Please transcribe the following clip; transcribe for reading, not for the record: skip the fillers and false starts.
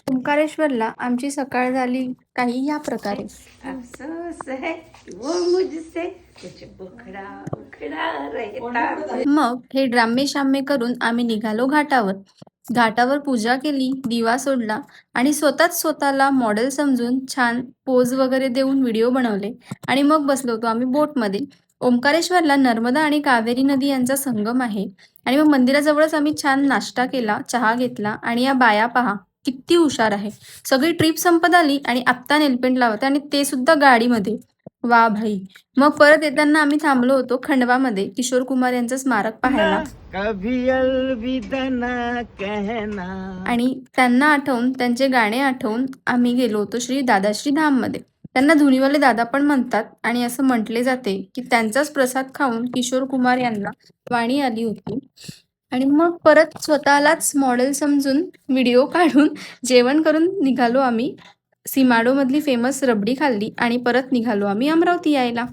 ओंकारेश्वरला आमची सकाळ झाली काही या प्रकारे. अफसोस है वो मुझसे कुछ उखडा उखडा रहता. मग हे ड्रामे शामे करून आम्ही निघालो घाटावर. घाटावर पूजा केली, दिवा सोडला आणि स्वतःला मॉडेल समजून छान पोज वगैरे देऊन व्हिडिओ बनवले आणि मग बसलो होतो आम्ही बोटमध्ये. ओंकारेश्वरला नर्मदा आणि कावेरी नदी यांचा संगम आहे आणि मग मंदिराजवळच आम्ही छान नाश्ता केला, चहा घेतला आणि या बाया पहा किती हुशार आहे. सगळी ट्रिप संपत आली आणि आत्ता नेलपेंट लावते आणि ते सुद्धा गाडीमध्ये. वा भाई. मग परत येताना आम्ही थांबलो होतो खंडवामध्ये किशोर कुमार यांचं स्मारक पाहायला कभी अलविदा ना कहना. आणि त्यांना आठवून त्यांचे गाणे आठवून आम्ही गेलो होतो श्री दादाश्री धाममध्ये. त्यांना धुनीवाले दादा पण म्हणतात आणि असं म्हटले जाते की त्यांचाच प्रसाद खाऊन किशोर कुमार यांना वाणी आली होती. आणि मग परत स्वतःलाच मॉडेल समजून व्हिडिओ काढून जेवण करून निघालो आम्ही. सीमाडोमधली फेमस रबडी खाल्ली आणि परत निघालो आम्ही अमरावती यायला.